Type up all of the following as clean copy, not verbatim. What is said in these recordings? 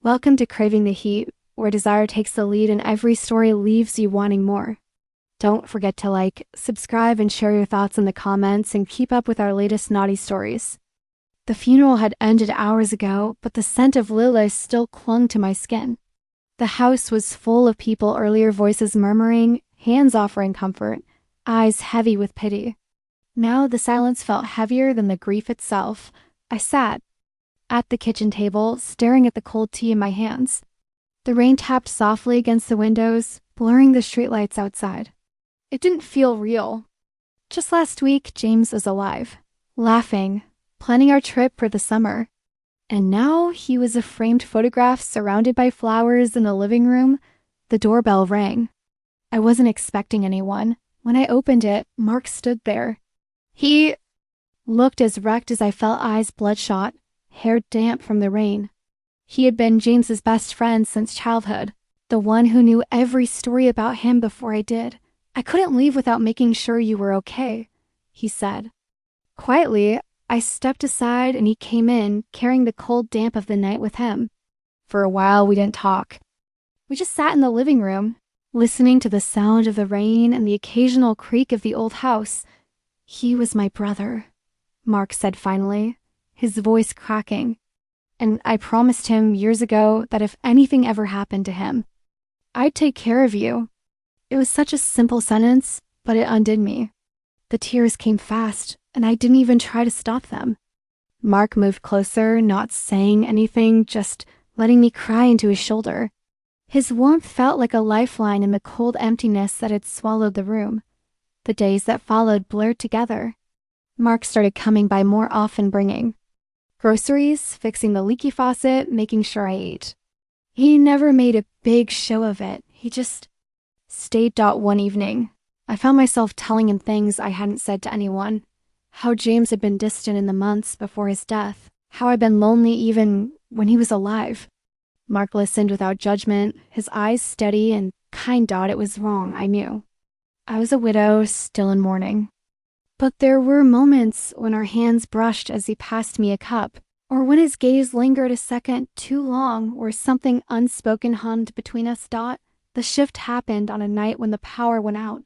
Welcome to Craving the Heat, where desire takes the lead and every story leaves you wanting more. Don't forget to like, subscribe, and share your thoughts in the comments and keep up with our latest naughty stories. The funeral had ended hours ago, but the scent of lilacs still clung to my skin. The house was full of people, earlier voices murmuring, hands offering comfort, eyes heavy with pity. Now the silence felt heavier than the grief itself. I sat at the kitchen table, staring at the cold tea in my hands. The rain tapped softly against the windows, blurring the streetlights outside. It didn't feel real. Just last week, James was alive, laughing, planning our trip for the summer. And now he was a framed photograph surrounded by flowers in the living room. The doorbell rang. I wasn't expecting anyone. When I opened it, Mark stood there. He looked as wrecked as I felt, eyes bloodshot, hair damp from the rain. He had been James's best friend since childhood, the one who knew every story about him before I did. I couldn't leave without making sure you were okay, he said. Quietly, I stepped aside and he came in, carrying the cold damp of the night with him. For a while, we didn't talk. We just sat in the living room, listening to the sound of the rain and the occasional creak of the old house. He was my brother, Mark said finally, his voice cracking. And I promised him years ago that if anything ever happened to him, I'd take care of you. It was such a simple sentence, but it undid me. The tears came fast, and I didn't even try to stop them. Mark moved closer, not saying anything, just letting me cry into his shoulder. His warmth felt like a lifeline in the cold emptiness that had swallowed the room. The days that followed blurred together. Mark started coming by more often, bringing groceries, fixing the leaky faucet, making sure I ate. He never made a big show of it. He just stayed. One evening, I found myself telling him things I hadn't said to anyone. How James had been distant in the months before his death. How I'd been lonely even when he was alive. Mark listened without judgment, his eyes steady and kind. It was wrong, I knew. I was a widow, still in mourning. But there were moments when our hands brushed as he passed me a cup, or when his gaze lingered a second too long, or something unspoken hummed between us. The shift happened on a night when the power went out.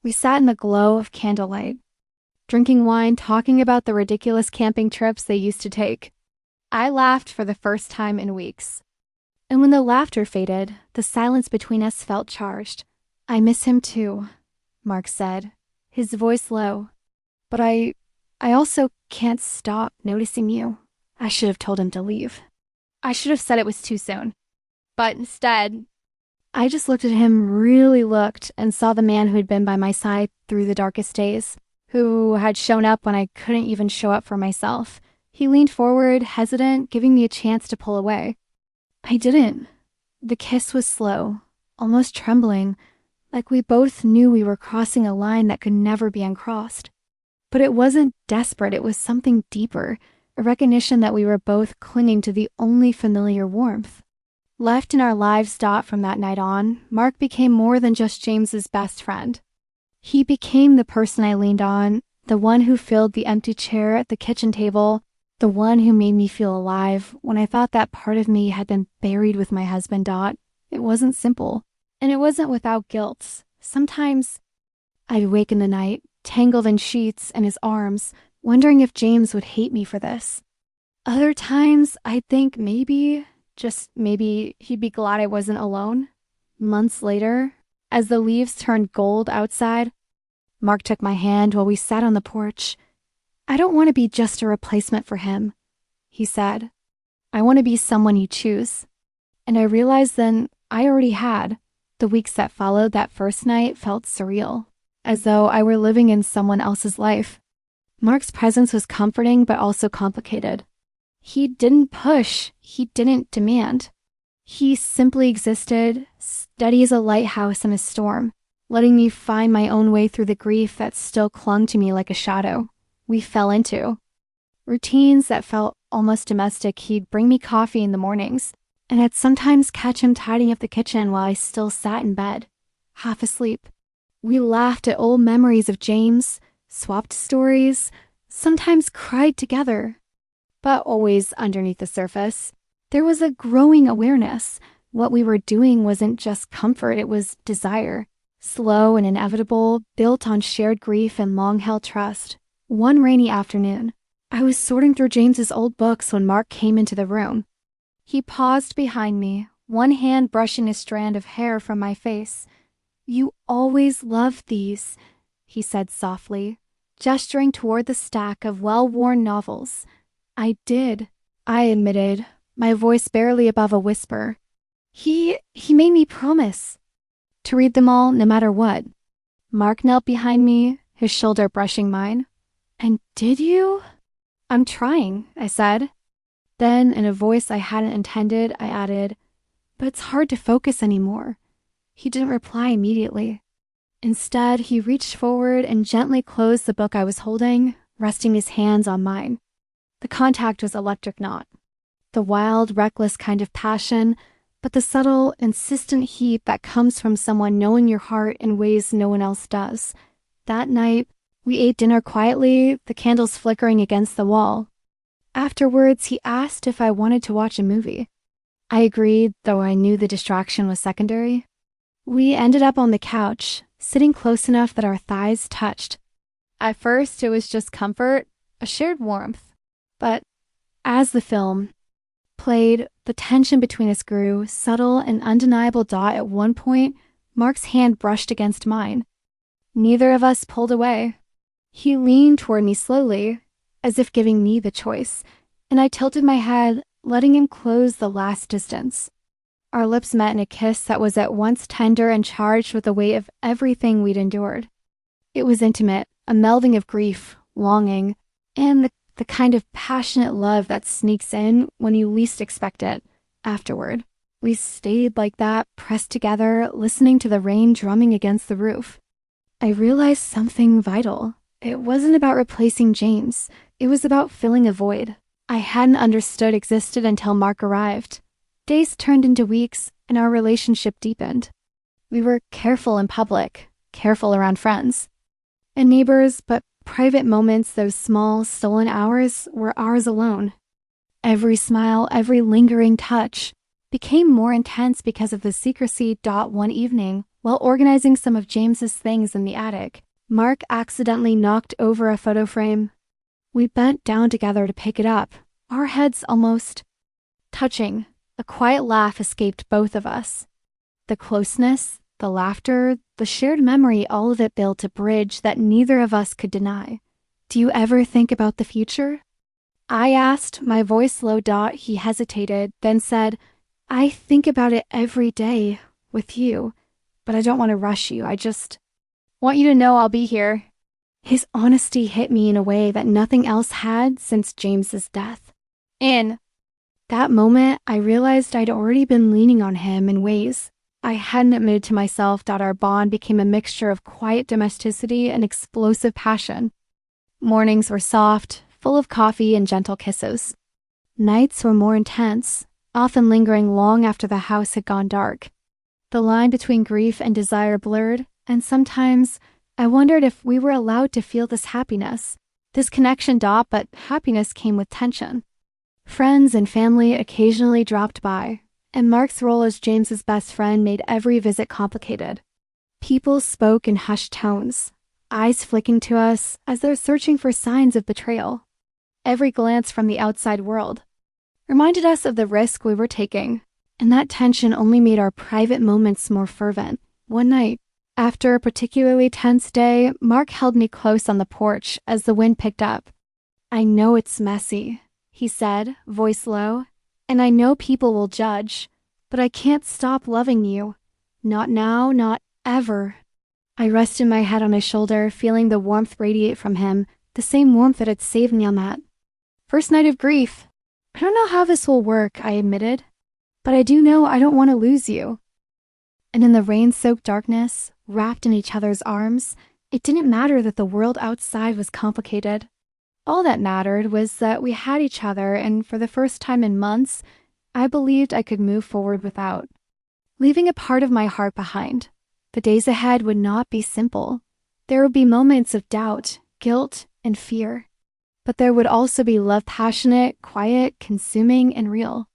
We sat in the glow of candlelight, drinking wine, talking about the ridiculous camping trips they used to take. I laughed for the first time in weeks. And when the laughter faded, the silence between us felt charged. I miss him too, Mark said, his voice low. But I also can't stop noticing you. I should have told him to leave. I should have said it was too soon. But instead, I just looked at him, really looked, and saw the man who had been by my side through the darkest days, who had shown up when I couldn't even show up for myself. He leaned forward, hesitant, giving me a chance to pull away. I didn't. The kiss was slow, almost trembling, like we both knew we were crossing a line that could never be uncrossed. But it wasn't desperate, it was something deeper, a recognition that we were both clinging to the only familiar warmth. Left in our lives. From that night on, Mark became more than just James's best friend. He became the person I leaned on, the one who filled the empty chair at the kitchen table, the one who made me feel alive when I thought that part of me had been buried with my husband. It wasn't simple, and it wasn't without guilt. Sometimes I'd wake in the night, tangled in sheets and his arms, wondering if James would hate me for this. Other times, I'd think maybe, just maybe, he'd be glad I wasn't alone. Months later, as the leaves turned gold outside, Mark took my hand while we sat on the porch. I don't want to be just a replacement for him, he said. I want to be someone you choose. And I realized then I already had. The weeks that followed that first night felt surreal, as though I were living in someone else's life. Mark's presence was comforting but also complicated. He didn't push, he didn't demand. He simply existed, steady as a lighthouse in a storm, letting me find my own way through the grief that still clung to me like a shadow. We fell into routines that felt almost domestic. He'd bring me coffee in the mornings, and I'd sometimes catch him tidying up the kitchen while I still sat in bed, half asleep. We laughed at old memories of James, swapped stories, sometimes cried together. But always underneath the surface, There was a growing awareness. What we were doing wasn't just comfort, it was desire. Slow and inevitable, built on shared grief and long-held trust. One rainy afternoon, I was sorting through James's old books when Mark came into the room. He paused behind me, one hand brushing a strand of hair from my face. "You always loved these," he said softly, gesturing toward the stack of well-worn novels. "I did," I admitted, my voice barely above a whisper. He made me promise to read them all no matter what." Mark knelt behind me, his shoulder brushing mine. "And did you?" "I'm trying," I said. Then, in a voice I hadn't intended, I added, "But it's hard to focus anymore." He didn't reply immediately. Instead, he reached forward and gently closed the book I was holding, resting his hands on mine. The contact was electric, not the wild, reckless kind of passion, but the subtle, insistent heat that comes from someone knowing your heart in ways no one else does. That night, we ate dinner quietly, the candles flickering against the wall. Afterwards, he asked if I wanted to watch a movie. I agreed, though I knew the distraction was secondary. We ended up on the couch, sitting close enough that our thighs touched. At first, it was just comfort, a shared warmth. But as the film played, the tension between us grew, subtle and undeniable. At one point, Mark's hand brushed against mine. Neither of us pulled away. He leaned toward me slowly, as if giving me the choice, and I tilted my head, letting him close the last distance. Our lips met in a kiss that was at once tender and charged with the weight of everything we'd endured. It was intimate, a melding of grief, longing, and the kind of passionate love that sneaks in when you least expect it. Afterward, we stayed like that, pressed together, listening to the rain drumming against the roof. I realized something vital. It wasn't about replacing James. It was about filling a void I hadn't understood existed until Mark arrived. Days turned into weeks, and our relationship deepened. We were careful in public, careful around friends and neighbors, but private moments, those small, stolen hours, were ours alone. Every smile, every lingering touch became more intense because of the secrecy. One evening, while organizing some of James's things in the attic, Mark accidentally knocked over a photo frame. We bent down together to pick it up, our heads almost touching. A quiet laugh escaped both of us. The closeness, the laughter, the shared memory, all of it built a bridge that neither of us could deny. "Do you ever think about the future?" I asked, my voice low. He hesitated, then said, "I think about it every day, with you, but I don't want to rush you. I just want you to know I'll be here." His honesty hit me in a way that nothing else had since James's death. In that moment, I realized I'd already been leaning on him in ways I hadn't admitted to myself. Our bond became a mixture of quiet domesticity and explosive passion. Mornings were soft, full of coffee and gentle kisses. Nights were more intense, often lingering long after the house had gone dark. The line between grief and desire blurred, and sometimes I wondered if we were allowed to feel this happiness, this connection. But happiness came with tension. Friends and family occasionally dropped by, and Mark's role as James's best friend made every visit complicated. People spoke in hushed tones, eyes flicking to us as they're searching for signs of betrayal. Every glance from the outside world reminded us of the risk we were taking, and that tension only made our private moments more fervent. One night, after a particularly tense day, Mark held me close on the porch as the wind picked up. "I know it's messy," he said, voice low, "and I know people will judge, but I can't stop loving you. Not now, not ever." I rested my head on his shoulder, feeling the warmth radiate from him, the same warmth that had saved me on that first night of grief. "I don't know how this will work," I admitted, "but I do know I don't want to lose you." And in the rain-soaked darkness, wrapped in each other's arms, it didn't matter that the world outside was complicated. All that mattered was that we had each other, and for the first time in months, I believed I could move forward without leaving a part of my heart behind. The days ahead would not be simple. There would be moments of doubt, guilt, and fear. But there would also be love, passionate, quiet, consuming, and real.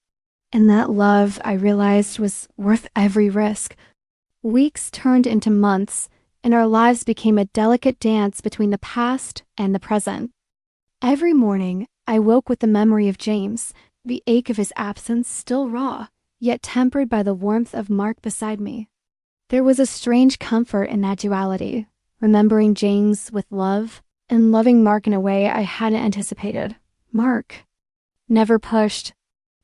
And that love, I realized, was worth every risk. Weeks turned into months, and our lives became a delicate dance between the past and the present. Every morning, I woke with the memory of James, the ache of his absence still raw, yet tempered by the warmth of Mark beside me. There was a strange comfort in that duality, remembering James with love and loving Mark in a way I hadn't anticipated. Mark never pushed.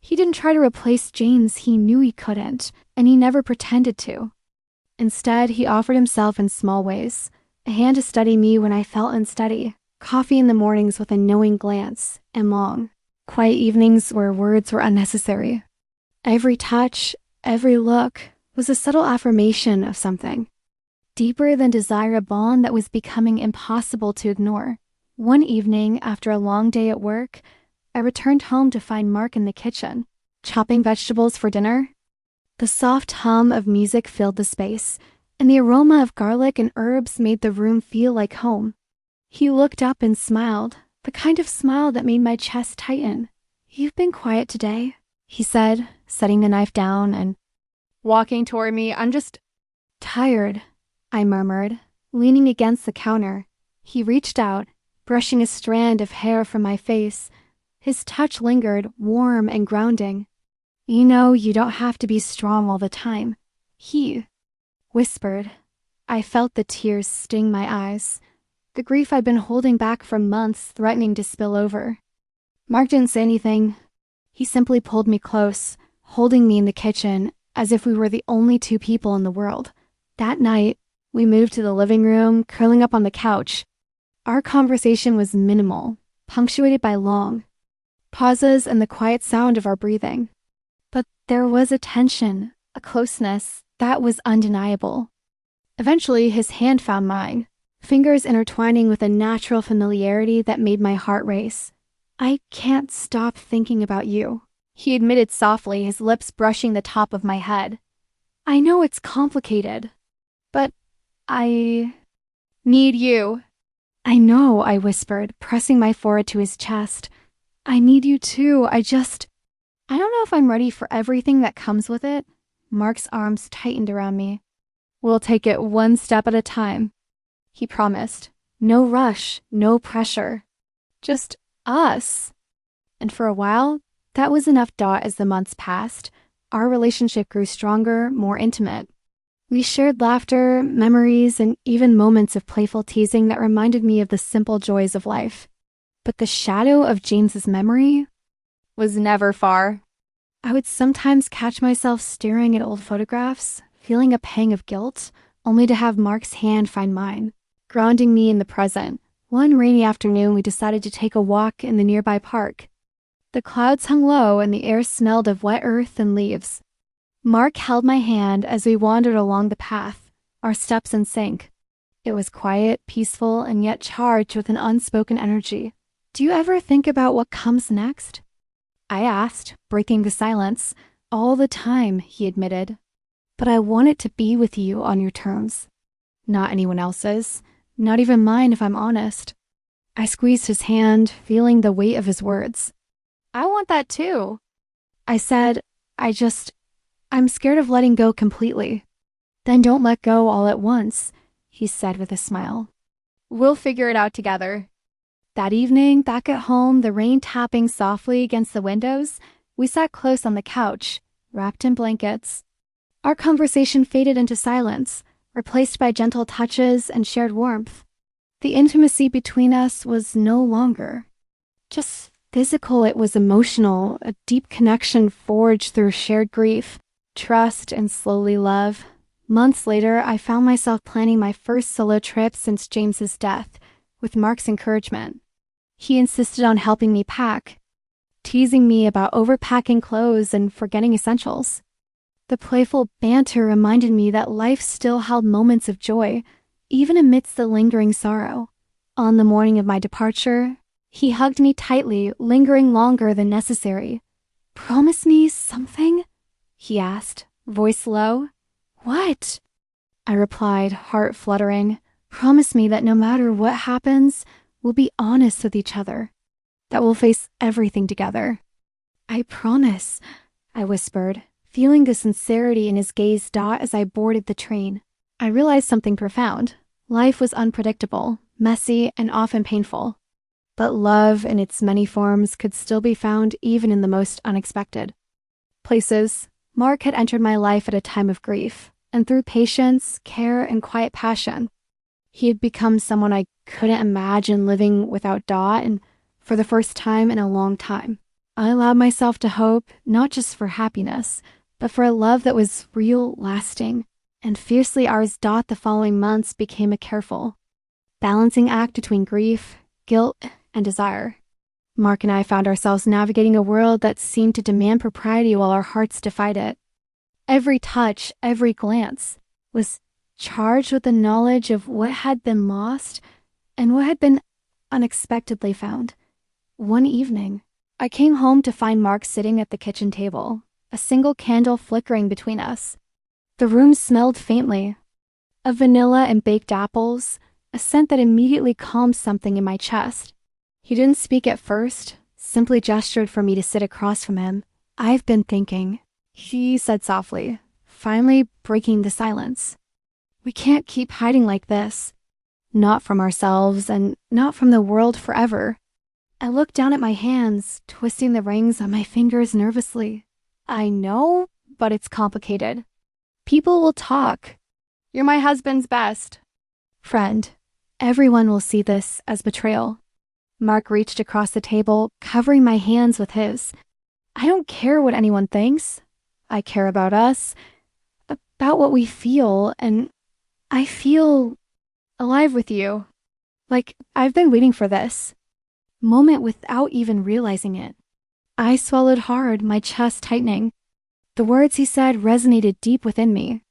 He didn't try to replace James, he knew he couldn't, and he never pretended to. Instead, he offered himself in small ways, a hand to steady me when I felt unsteady, coffee in the mornings with a knowing glance, and long, quiet evenings where words were unnecessary. Every touch, every look was a subtle affirmation of something, deeper than desire, a bond that was becoming impossible to ignore. One evening, after a long day at work, I returned home to find Mark in the kitchen, chopping vegetables for dinner. The soft hum of music filled the space, and the aroma of garlic and herbs made the room feel like home. He looked up and smiled, the kind of smile that made my chest tighten. "You've been quiet today," he said, setting the knife down and walking toward me. "I'm just tired," I murmured, leaning against the counter. He reached out, brushing a strand of hair from my face. His touch lingered, warm and grounding. "You know, you don't have to be strong all the time," he whispered. I felt the tears sting my eyes, the grief I'd been holding back for months threatening to spill over. Mark didn't say anything. He simply pulled me close, holding me in the kitchen as if we were the only two people in the world. That night, we moved to the living room, curling up on the couch. Our conversation was minimal, punctuated by long pauses and the quiet sound of our breathing. But there was a tension, a closeness that was undeniable. Eventually, his hand found mine, fingers intertwining with a natural familiarity that made my heart race. "I can't stop thinking about you," he admitted softly, his lips brushing the top of my head. "I know it's complicated, but I need you." "I know," I whispered, pressing my forehead to his chest. "I need you too. I don't know if I'm ready for everything that comes with it." Mark's arms tightened around me. "We'll take it one step at a time," he promised. "No rush, no pressure. Just us." And for a while, that was enough. As the months passed, our relationship grew stronger, more intimate. We shared laughter, memories, and even moments of playful teasing that reminded me of the simple joys of life. But the shadow of James's memory was never far. I would sometimes catch myself staring at old photographs, feeling a pang of guilt, only to have Mark's hand find mine, grounding me in the present. One rainy afternoon, we decided to take a walk in the nearby park. The clouds hung low and the air smelled of wet earth and leaves. Mark held my hand as we wandered along the path, our steps in sync. It was quiet, peaceful, and yet charged with an unspoken energy. "Do you ever think about what comes next?" I asked, breaking the silence. "All the time," he admitted. "But I want it to be with you on your terms. Not anyone else's, not even mine if I'm honest." I squeezed his hand, feeling the weight of his words. "I want that too," I said. I'm scared of letting go completely." "Then don't let go all at once," he said with a smile. "We'll figure it out together." That evening, back at home, the rain tapping softly against the windows, we sat close on the couch, wrapped in blankets. Our conversation faded into silence, replaced by gentle touches and shared warmth. The intimacy between us was no longer just physical, it was emotional, a deep connection forged through shared grief, trust, and slowly love. Months later, I found myself planning my first solo trip since James's death, with Mark's encouragement. He insisted on helping me pack, teasing me about overpacking clothes and forgetting essentials. The playful banter reminded me that life still held moments of joy, even amidst the lingering sorrow. On the morning of my departure, he hugged me tightly, lingering longer than necessary. "Promise me something?" he asked, voice low. "What?" I replied, heart fluttering. "Promise me that no matter what happens, we'll be honest with each other, that we'll face everything together." "I promise. I whispered, feeling the sincerity in his gaze as I boarded the train. I realized something profound. Life was unpredictable, messy, and often painful. But love in its many forms could still be found even in the most unexpected places. Mark had entered my life at a time of grief, and through patience, care, and quiet passion, he had become someone I couldn't imagine living without Dot, and for the first time in a long time, I allowed myself to hope not just for happiness, but for a love that was real, lasting, and fiercely ours. The following months became a careful, balancing act between grief, guilt, and desire. Mark and I found ourselves navigating a world that seemed to demand propriety while our hearts defied it. Every touch, every glance was charged with the knowledge of what had been lost and what had been unexpectedly found. One evening, I came home to find Mark sitting at the kitchen table, a single candle flickering between us. The room smelled faintly of vanilla and baked apples, a scent that immediately calmed something in my chest. He didn't speak at first, simply gestured for me to sit across from him. "I've been thinking," he said softly, finally breaking the silence. "We can't keep hiding like this. Not from ourselves and not from the world forever." I looked down at my hands, twisting the rings on my fingers nervously. "I know, but it's complicated. People will talk. You're my husband's best friend. Everyone will see this as betrayal." Mark reached across the table, covering my hands with his. "I don't care what anyone thinks. I care about us, about what we feel, and I feel alive with you. Like I've been waiting for this moment without even realizing it." I swallowed hard, my chest tightening. The words he said resonated deep within me.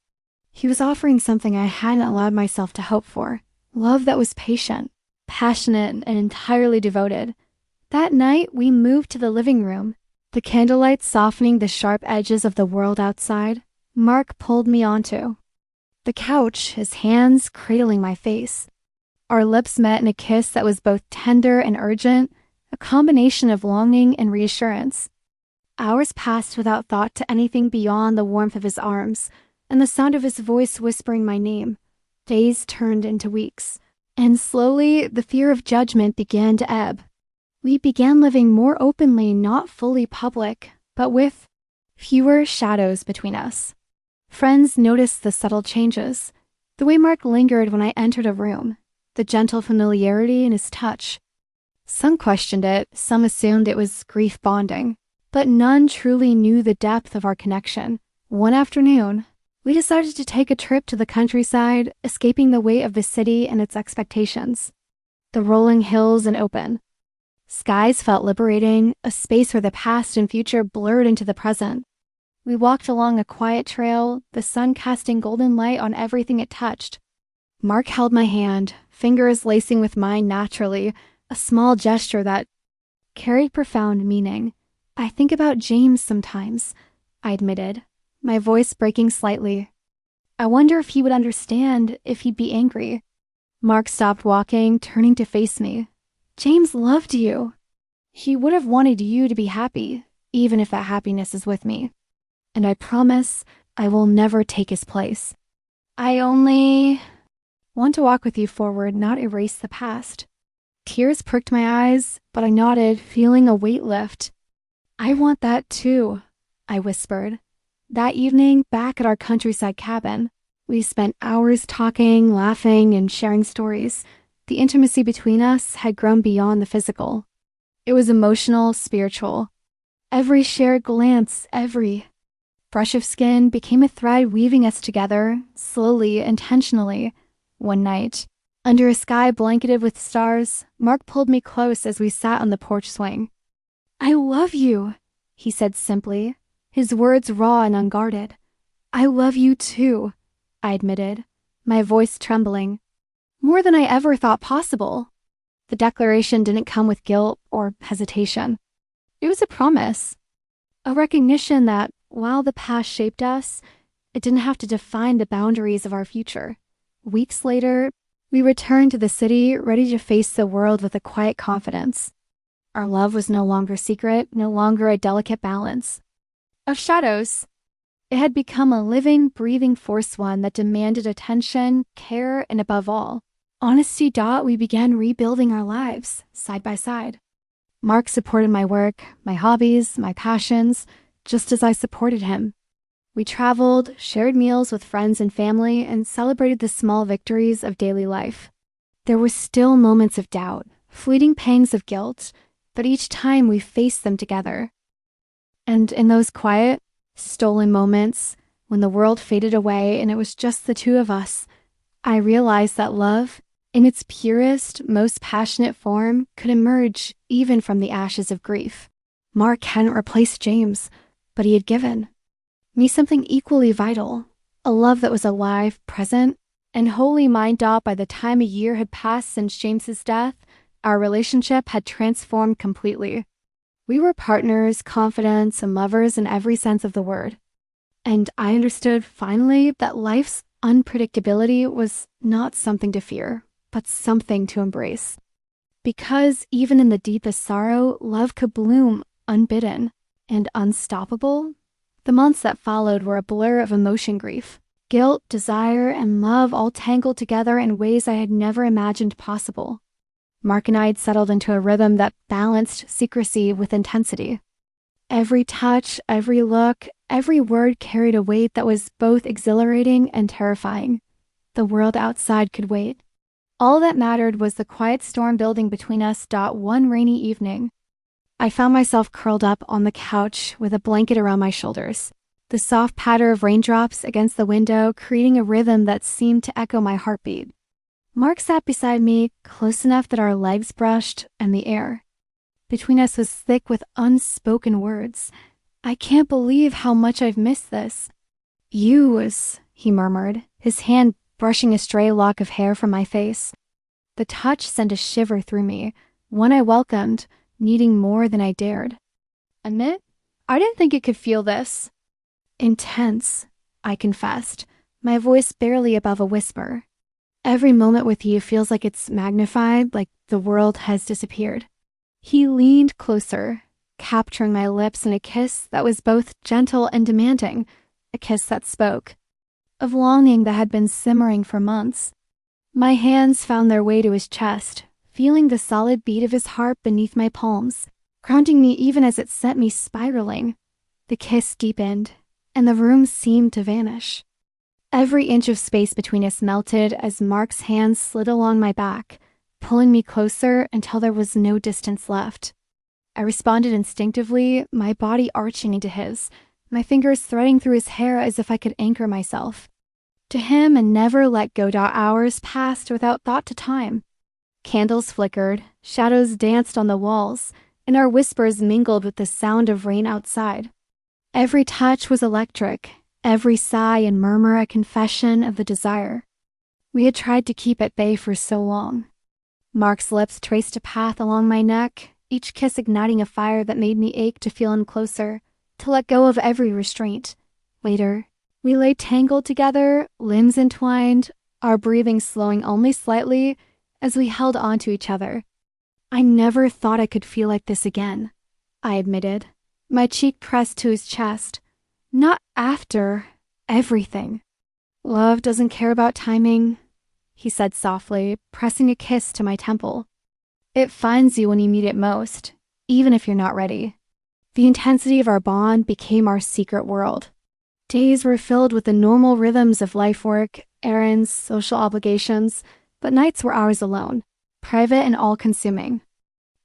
He was offering something I hadn't allowed myself to hope for. Love that was patient, passionate, and entirely devoted. That night, we moved to the living room, the candlelight softening the sharp edges of the world outside. Mark pulled me onto the couch, his hands cradling my face. Our lips met in a kiss that was both tender and urgent, a combination of longing and reassurance. Hours passed without thought to anything beyond the warmth of his arms and the sound of his voice whispering my name. Days turned into weeks, and slowly the fear of judgment began to ebb. We began living more openly, not fully public, but with fewer shadows between us. Friends noticed the subtle changes, the way Mark lingered when I entered a room, the gentle familiarity in his touch. Some questioned it, some assumed it was grief bonding, but none truly knew the depth of our connection. One afternoon, we decided to take a trip to the countryside, escaping the weight of the city and its expectations. The rolling hills and open skies felt liberating, a space where the past and future blurred into the present. We walked along a quiet trail, the sun casting golden light on everything it touched. Mark held my hand, fingers lacing with mine naturally, a small gesture that carried profound meaning. "I think about James sometimes," I admitted, my voice breaking slightly. "I wonder if he would understand, if he'd be angry." Mark stopped walking, turning to face me. "James loved you. He would have wanted you to be happy, even if that happiness is with me. And I promise I will never take his place. I only want to walk with you forward, not erase the past." Tears pricked my eyes, but I nodded, feeling a weight lift. "I want that too," I whispered. That evening, back at our countryside cabin, we spent hours talking, laughing, and sharing stories. The intimacy between us had grown beyond the physical. It was emotional, spiritual. Every shared glance, every brush of skin became a thread weaving us together, slowly, intentionally. One night, under a sky blanketed with stars, Mark pulled me close as we sat on the porch swing. "I love you," he said simply, his words raw and unguarded. "I love you too," I admitted, my voice trembling. More than I ever thought possible. The declaration didn't come with guilt or hesitation. It was a promise, a recognition that while the past shaped us, it didn't have to define the boundaries of our future. Weeks later, we returned to the city, ready to face the world with a quiet confidence. Our love was no longer secret, no longer a delicate balance. of shadows. It had become a living, breathing force, one that demanded attention, care, and above all, honesty. We began rebuilding our lives, side by side. Mark supported my work, my hobbies, my passions, just as I supported him. We traveled, shared meals with friends and family, and celebrated the small victories of daily life. There were still moments of doubt, fleeting pangs of guilt, but each time we faced them together. And in those quiet, stolen moments, when the world faded away and it was just the two of us, I realized that love, in its purest, most passionate form, could emerge even from the ashes of grief. Mark hadn't replaced James, but he had given me something equally vital, a love that was alive, present, and wholly mine. By the time a year had passed since James's death, our relationship had transformed completely. We were partners, confidants, and lovers in every sense of the word. And I understood finally that life's unpredictability was not something to fear, but something to embrace. Because even in the deepest sorrow, love could bloom unbidden and unstoppable. The months that followed were a blur of emotion, grief, guilt, desire, and love all tangled together in ways I had never imagined possible. Mark and I had settled into a rhythm that balanced secrecy with intensity. Every touch, every look, every word carried a weight that was both exhilarating and terrifying. The world outside could wait. All that mattered was the quiet storm building between us. One rainy evening, I found myself curled up on the couch with a blanket around my shoulders, the soft patter of raindrops against the window creating a rhythm that seemed to echo my heartbeat. Mark sat beside me, close enough that our legs brushed, and the air between us was thick with unspoken words. "I can't believe how much I've missed this." He murmured, his hand brushing a stray lock of hair from my face. The touch sent a shiver through me, one I welcomed, needing more than I dared admit. I didn't think it could feel this intense, I confessed, my voice barely above a whisper. Every moment with you feels like it's magnified, like the world has disappeared. He leaned closer, capturing my lips in a kiss that was both gentle and demanding, a kiss that spoke of longing that had been simmering for months. My hands found their way to his chest, feeling the solid beat of his heart beneath my palms, grounding me even as it sent me spiraling. The kiss deepened, and the room seemed to vanish. Every inch of space between us melted as Mark's hands slid along my back, pulling me closer until there was no distance left. I responded instinctively, my body arching into his, my fingers threading through his hair as if I could anchor myself to him and never let go. Hours passed without thought to time. Candles flickered, shadows danced on the walls, and our whispers mingled with the sound of rain outside. Every touch was electric, every sigh and murmur a confession of the desire we had tried to keep at bay for so long. Mark's lips traced a path along my neck, each kiss igniting a fire that made me ache to feel him closer, to let go of every restraint. Later, we lay tangled together, limbs entwined, our breathing slowing only slightly as we held on to each other. "I never thought I could feel like this again," I admitted, my cheek pressed to his chest. "Not after everything." "Love doesn't care about timing," he said softly, pressing a kiss to my temple. "It finds you when you need it most, even if you're not ready." The intensity of our bond became our secret world. Days were filled with the normal rhythms of life work, errands, social obligations, but nights were ours alone, private and all-consuming.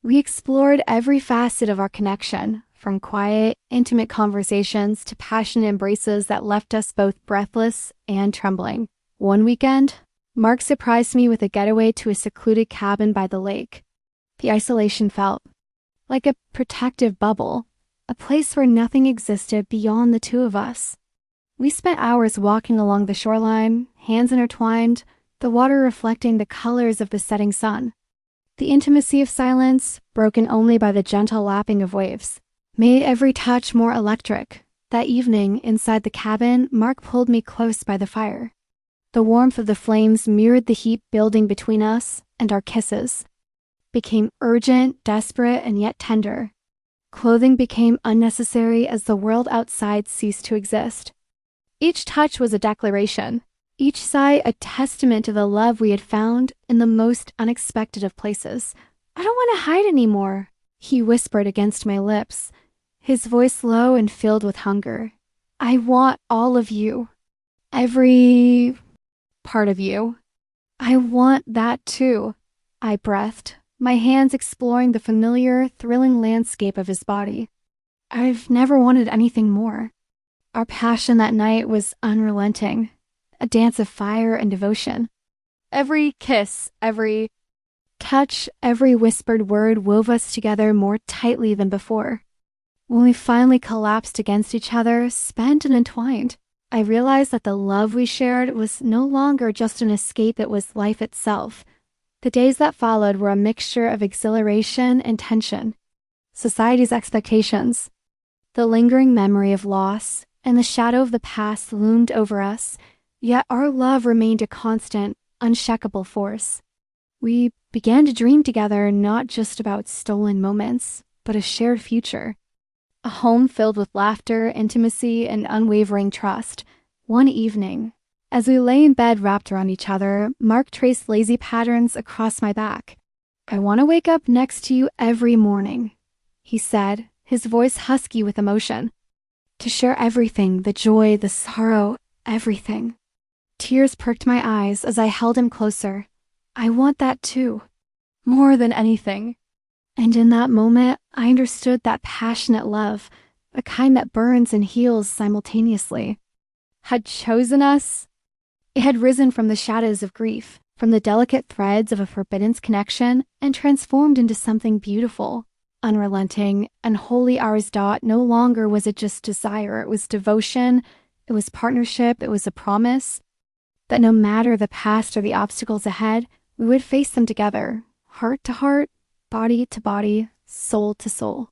We explored every facet of our connection, from quiet, intimate conversations to passionate embraces that left us both breathless and trembling. One weekend, Mark surprised me with a getaway to a secluded cabin by the lake. The isolation felt like a protective bubble, a place where nothing existed beyond the two of us. We spent hours walking along the shoreline, hands intertwined, the water reflecting the colors of the setting sun. The intimacy of silence, broken only by the gentle lapping of waves, made every touch more electric. That evening, inside the cabin, Mark pulled me close by the fire. The warmth of the flames mirrored the heat building between us, and our kisses became urgent, desperate, and yet tender. Clothing became unnecessary as the world outside ceased to exist. Each touch was a declaration, each sigh a testament to the love we had found in the most unexpected of places. "I don't want to hide anymore," he whispered against my lips, his voice low and filled with hunger. "I want all of you. Every part of you. I want that too," I breathed, my hands exploring the familiar, thrilling landscape of his body. I've never wanted anything more. Our passion that night was unrelenting, a dance of fire and devotion. Every kiss, every touch, every whispered word wove us together more tightly than before. When we finally collapsed against each other, spent and entwined, I realized that the love we shared was no longer just an escape, it was life itself. The days that followed were a mixture of exhilaration and tension, society's expectations, the lingering memory of loss, and the shadow of the past loomed over us, yet our love remained a constant, unshakable force. We began to dream together not just about stolen moments, but a shared future. A home filled with laughter, intimacy, and unwavering trust. One evening, as we lay in bed wrapped around each other, Mark traced lazy patterns across my back. "I want to wake up next to you every morning," he said, his voice husky with emotion. "To share everything, the joy, the sorrow, everything." Tears perked my eyes as I held him closer. "I want that too, more than anything." And in that moment, I understood that passionate love, a kind that burns and heals simultaneously, had chosen us. It had risen from the shadows of grief, from the delicate threads of a forbidden connection, and transformed into something beautiful, unrelenting, and wholly ours. No longer was it just desire, it was devotion, it was partnership, it was a promise that no matter the past or the obstacles ahead, we would face them together, heart to heart, body to body, soul to soul.